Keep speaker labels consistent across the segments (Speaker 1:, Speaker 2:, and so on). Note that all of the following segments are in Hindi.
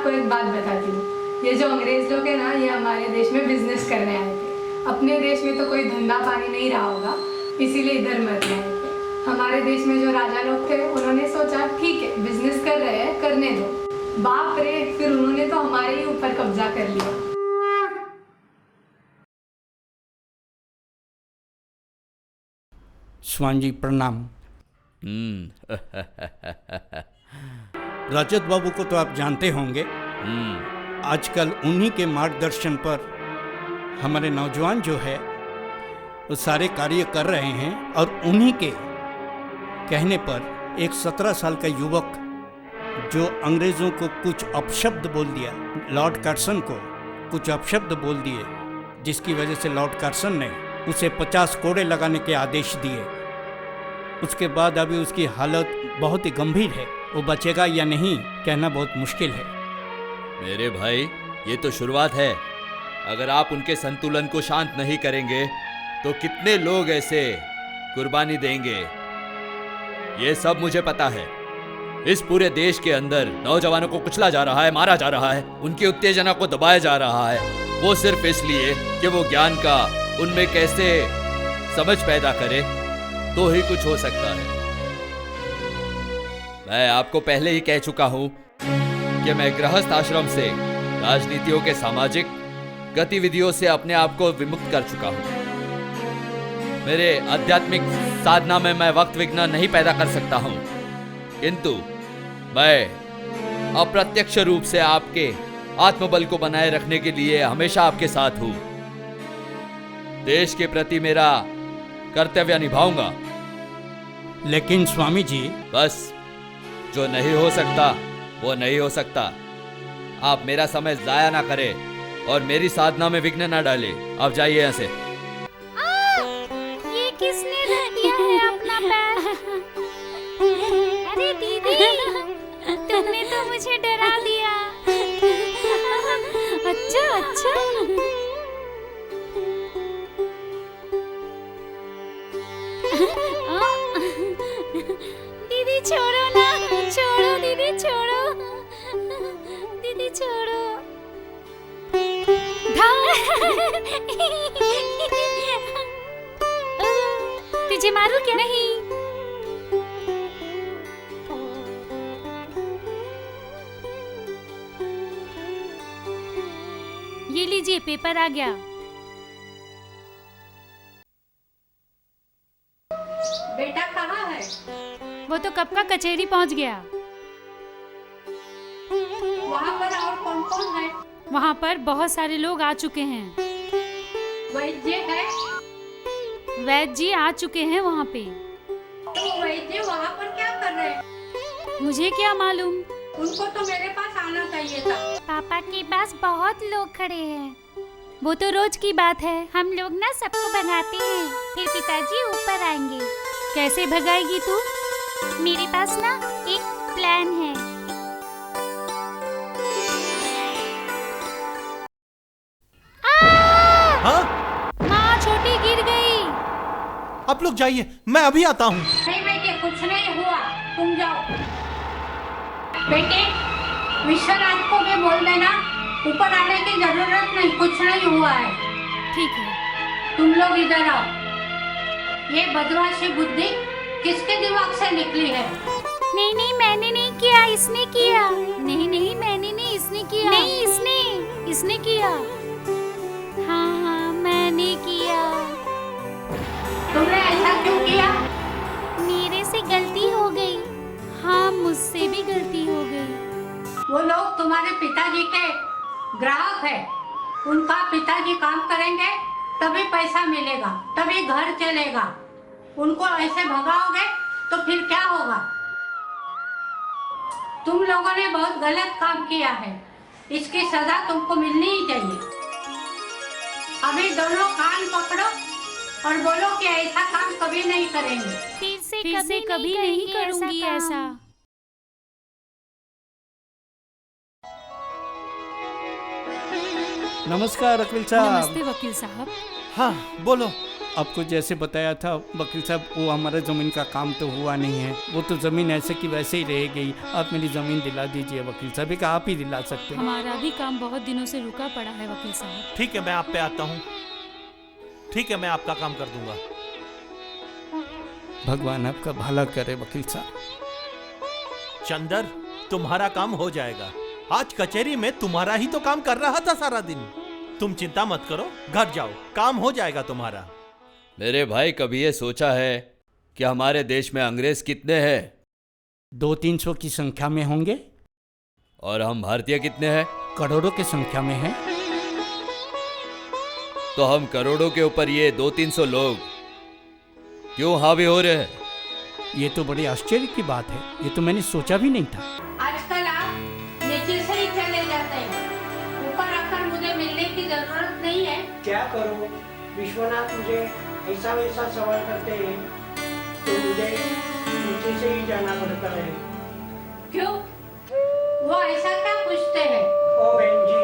Speaker 1: आपको एक बात बताती हूँ। ये जो अंग्रेज लोग हैं ना, ये हमारे देश में बिजनेस करने आए थे। अपने देश में तो कोई धंधा पानी नहीं रहा होगा, इसीलिए इधर मरने आए थे। हमारे देश में जो राजा लोग थे, उन्होंने सोचा ठीक है बिजनेस कर रहे हैं, करने दो। बाप रे, फिर उन्होंने तो हमारे ही ऊपर कब्जा कर लिया।
Speaker 2: स्वामी जी प्रणाम। रजत बाबू को तो आप जानते होंगे। आजकल उन्हीं के मार्गदर्शन पर हमारे नौजवान जो है वो सारे कार्य कर रहे हैं, और उन्हीं के कहने पर एक 17 साल का युवक जो अंग्रेज़ों को कुछ अपशब्द बोल दिया, लॉर्ड कर्सन को कुछ अपशब्द बोल दिए, जिसकी वजह से लॉर्ड कर्सन ने उसे 50 कोड़े लगाने के आदेश दिए। उसके बाद अभी उसकी हालत बहुत ही गंभीर है। वो बचेगा या नहीं कहना बहुत मुश्किल है।
Speaker 3: मेरे भाई, ये तो शुरुआत है। अगर आप उनके संतुलन को शांत नहीं करेंगे तो कितने लोग ऐसे कुर्बानी देंगे, ये सब मुझे पता है। इस पूरे देश के अंदर नौजवानों को कुचला जा रहा है, मारा जा रहा है, उनकी उत्तेजना को दबाया जा रहा है, वो सिर्फ इसलिए कि वो ज्ञान का उनमें कैसे समझ पैदा करे तो ही कुछ हो सकता है। मैं आपको पहले ही कह चुका हूं कि मैं गृहस्थ आश्रम से राजनीतियों के सामाजिक गतिविधियों से अपने आप को विमुक्त कर चुका हूं। मेरे आध्यात्मिक साधना में मैं वक्त विघ्न नहीं पैदा कर सकता हूं, किंतु मैं अप्रत्यक्ष रूप से आपके आत्मबल को बनाए रखने के लिए हमेशा आपके साथ हूं। देश के प्रति मेरा कर्तव्य निभाऊंगा।
Speaker 2: लेकिन स्वामी जी,
Speaker 3: बस जो नहीं हो सकता वो नहीं हो सकता। आप मेरा समय जाया ना करें और मेरी साधना में विघ्न ना डालें। आप जाइए यहाँ से।
Speaker 4: ये किसने रख दिया है अपना पैर? अरे दीदी, तुमने तो मुझे डरा दिया। अच्छा अच्छा। दीदी छोड़ो ना, छोड़ो दीदी, छोड़ो दीदी, छोड़ो। तुझे मारूं क्या? नहीं। ये लीजिए, पेपर आ गया।
Speaker 1: बेटा कहाँ है?
Speaker 4: वो तो कब का कचहरी पहुंच गया।
Speaker 1: वहाँ पर और कौन कौन है?
Speaker 4: वहाँ पर बहुत सारे लोग आ चुके हैं।
Speaker 1: वैद्य है?
Speaker 4: वैद्य जी आ चुके हैं वहाँ पे।
Speaker 1: तो वैद्य वहाँ पर क्या कर रहे हैं?
Speaker 4: मुझे क्या मालूम।
Speaker 1: उनको तो मेरे पास आना चाहिए था।
Speaker 4: पापा के पास बहुत लोग खड़े हैं। वो तो रोज की बात है, हम लोग ना सबको भगाते हैं, फिर पिताजी ऊपर आएंगे। कैसे भगाएगी तू? मेरे पास ना एक प्लान है।
Speaker 5: हाँ?
Speaker 4: माँ छोटी गिर गई।
Speaker 5: आप लोग जाइए, मैं अभी आता हूँ।
Speaker 1: नहीं बेटे, कुछ नहीं हुआ, तुम जाओ। बेटे, विश्वनाथ को भी बोल देना ऊपर आने की जरूरत नहीं, कुछ नहीं हुआ है।
Speaker 4: ठीक है।
Speaker 1: तुम लोग इधर आओ। ये बदमाशी बुद्धि किसके दिमाग से निकली है?
Speaker 4: नहीं नहीं, मैंने नहीं किया, इसने किया। नहीं नहीं, मैंने नहीं, इसने किया। नहीं, इसने किया। हाँ हाँ, मैंने किया।
Speaker 1: तुमने ऐसा क्यों किया?
Speaker 4: मेरे से गलती हो गई। हाँ, मुझसे भी गलती हो गई।
Speaker 1: वो लोग तुम्हारे पिताजी के ग्राहक है। उनका पिताजी काम करेंगे तभी पैसा मिलेगा, तभी घर चलेगा। उनको ऐसे भगाओगे तो फिर क्या होगा? तुम लोगों ने बहुत गलत काम किया है, इसकी सजा तुमको मिलनी ही चाहिए। अभी दोनों कान पकड़ो और बोलो कि ऐसा काम कभी नहीं करेंगे।
Speaker 4: फिर से कभी नहीं करूंगी ऐसा।
Speaker 5: नमस्कार अखिल साहब।
Speaker 4: नमस्ते वकील साहब।
Speaker 5: हाँ बोलो।
Speaker 2: आपको जैसे बताया था वकील साहब, वो हमारा ज़मीन का काम तो हुआ नहीं है, वो तो ज़मीन ऐसे की वैसे ही रह गई। आप मेरी ज़मीन दिला दीजिए वकील साहब, एक आप ही दिला सकते हैं।
Speaker 6: हमारा भी काम बहुत दिनों से रुका पड़ा है वकील साहब।
Speaker 5: ठीक है, मैं आप पे आता हूँ। ठीक है, मैं आपका काम कर दूंगा।
Speaker 2: भगवान आपका भला करे वकील साहब।
Speaker 5: चंदर, तुम्हारा काम हो जाएगा। आज कचहरी में तुम्हारा ही तो काम कर रहा था सारा दिन। तुम चिंता मत करो, घर जाओ, काम हो जाएगा तुम्हारा।
Speaker 3: मेरे भाई, कभी ये सोचा है कि हमारे देश में अंग्रेज कितने हैं
Speaker 2: 200-300 की संख्या में होंगे
Speaker 3: और हम भारतीय कितने हैं?
Speaker 2: करोड़ों की संख्या में हैं।
Speaker 3: तो हम करोड़ों के ऊपर ये 200-300 लोग क्यों हावी हो रहे हैं?
Speaker 2: ये तो बड़ी आश्चर्य की बात है, ये तो मैंने सोचा भी नहीं था।
Speaker 7: आजकल आप नीचे से ही चले जाते हैं, ऊपर आकर मुझे मिलने की जरूरत नहीं है।
Speaker 8: क्या करूं? विश्वनाथ मुझे ऐसा वैसा सवाल करते हैं तो मुझे नीचे से ही जाना पड़ता है।
Speaker 7: क्यों? वो ऐसा क्या पूछते हैं?
Speaker 8: ओ बहन जी,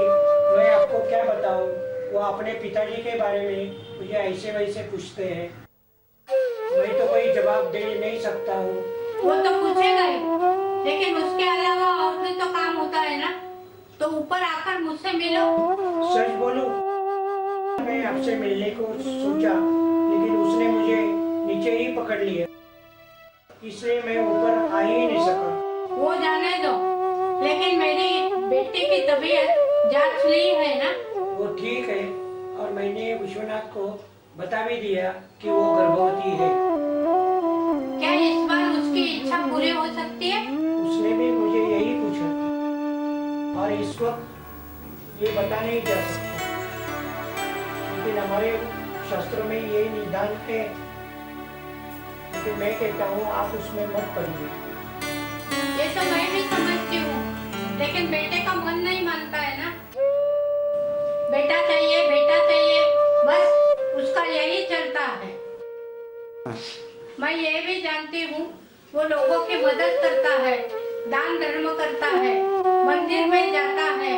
Speaker 8: मैं आपको क्या बताऊं, वो अपने पिताजी के बारे में मुझे ऐसे वैसे पूछते हैं। मैं तो कोई जवाब दे नहीं सकता हूँ।
Speaker 7: वो तो पूछेगा ही, लेकिन उसके अलावा और भी तो काम होता है ना। तो ऊपर आकर मुझसे मिलो।
Speaker 8: सच बोलूं, मैं आपसे मिलने को सोचा, लेकिन उसने मुझे नीचे ही पकड़ लिया, इसलिए मैं ऊपर आ ही नहीं सका।
Speaker 7: वो जाने दो, लेकिन मेरी बेटी की तबीयत जांच ली है ना?
Speaker 8: वो ठीक है, और मैंने विश्वनाथ को बता भी दिया कि वो गर्भवती है।
Speaker 7: क्या इस बार उसकी इच्छा पूरी हो सकती है?
Speaker 8: उसने भी मुझे यही पूछा, और इस वक्त ये बता नहीं जा सकता, लेकिन हमारे शास्त्रों में ये निदान है। लेकिन मैं कहता हूँ आप उसमें मत पड़िए।
Speaker 7: ये तो मैं भी समझती हूँ, लेकिन बेटे का मन नहीं मानता है ना। बेटा चाहिए, बस उसका यही चलता है। मैं ये भी जानती हूँ, वो लोगों की मदद करता है, दान धर्म करता है, मंदिर में जाता है।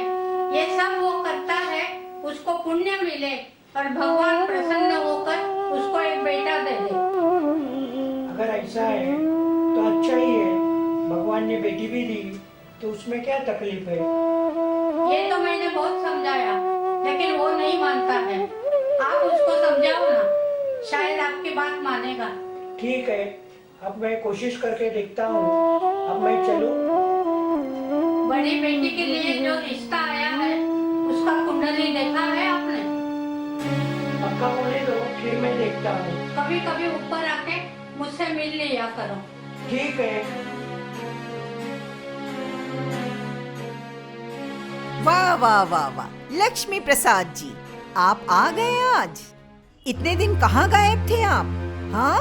Speaker 7: ये सब वो करता है, उसको पुण्य मिले और भगवान प्रसन्न होकर उसको एक बेटा दे दे।
Speaker 8: अगर ऐसा है तो अच्छा ही है, भगवान ने बेटी भी दी तो उसमें क्या तकलीफ है।
Speaker 7: ये तो मैंने बहुत समझाया, लेकिन वो नहीं मानता है। आप उसको समझाओ ना, शायद आपकी बात मानेगा।
Speaker 8: ठीक है, अब मैं कोशिश करके देखता हूँ। अब मैं चलूँ?
Speaker 7: बड़ी बेटी के लिए जो रिश्ता आया है, उसका कुंडली देखा है आपने?
Speaker 8: पक्का बोले दो, फिर मैं देखता हूँ।
Speaker 7: कभी कभी ऊपर आके मुझसे मिल लिया करो।
Speaker 8: ठीक है।
Speaker 9: वाह वाह वाह वाह, लक्ष्मी प्रसाद जी, आप आ गए आज। इतने दिन कहाँ गायब थे आप? हाँ,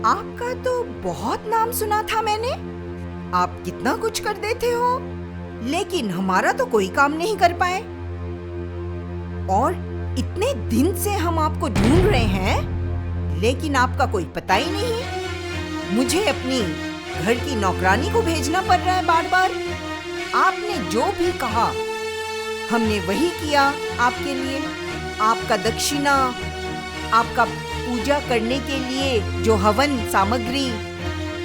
Speaker 9: आपका तो बहुत नाम सुना था मैंने। आप कितना कुछ कर देते हो, लेकिन हमारा तो कोई काम नहीं कर पाए। और इतने दिन से हम आपको ढूंढ रहे हैं, लेकिन आपका कोई पता ही नहीं। मुझे अपनी घर की नौकरानी को भेजना पड़ रहा है बार बार। आपने जो भी कहा हमने वही किया आपके लिए। आपका दक्षिणा, आपका पूजा करने के लिए जो हवन सामग्री,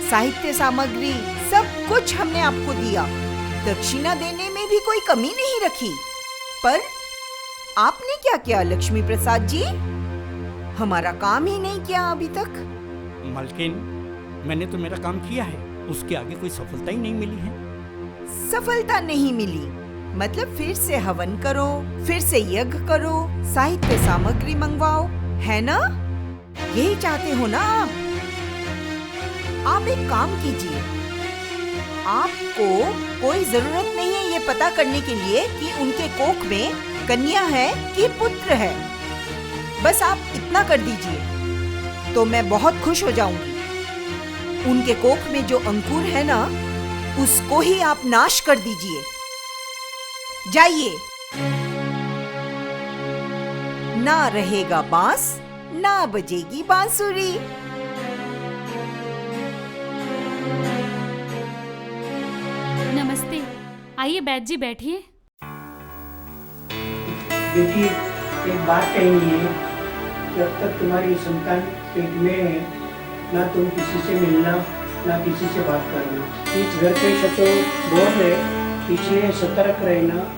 Speaker 9: साहित्य सामग्री, सब कुछ हमने आपको दिया। दक्षिणा देने में भी कोई कमी नहीं रखी। पर आपने क्या किया लक्ष्मी प्रसाद जी? हमारा काम ही नहीं किया अभी तक।
Speaker 2: मालकिन, मैंने तो मेरा काम किया है, उसके आगे कोई सफलता ही नहीं मिली है।
Speaker 9: सफलता नहीं मिली मतलब फिर से हवन करो, फिर से यज्ञ करो, साहित्य सामग्री मंगवाओ, है ना? यही चाहते हो ना आप? आप एक काम कीजिए, आपको कोई जरूरत नहीं है ये पता करने के लिए कि उनके कोख में कन्या है कि पुत्र है। बस आप इतना कर दीजिए तो मैं बहुत खुश हो जाऊंगी। उनके कोख में जो अंकुर है ना, उसको ही आप नाश कर दीजिए। जाइए, ना रहेगा बांस, ना बजेगी बांसुरी।
Speaker 6: नमस्ते, आइए बैद जी बैठिए।
Speaker 8: बेटी, एक बात कहेंगी, जब तक तुम्हारी संतान पेट में है, ना तुम किसी से मिलना, ना किसी से बात करना। इस घर के शत्रु बहुत है, इसलिए सतर्क रहना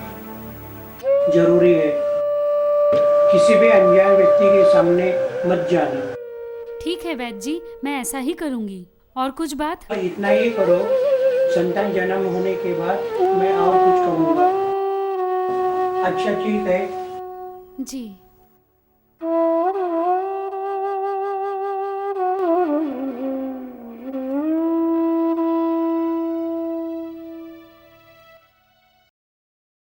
Speaker 8: जरूरी है। किसी भी अनजान व्यक्ति के सामने मत जाना।
Speaker 6: ठीक है वैद्य जी, मैं ऐसा ही करूंगी। और कुछ बात?
Speaker 8: इतना ही करो, संतान जन्म होने के बाद मैं और कुछ कहूँगा। अच्छा ठीक है।
Speaker 6: जी।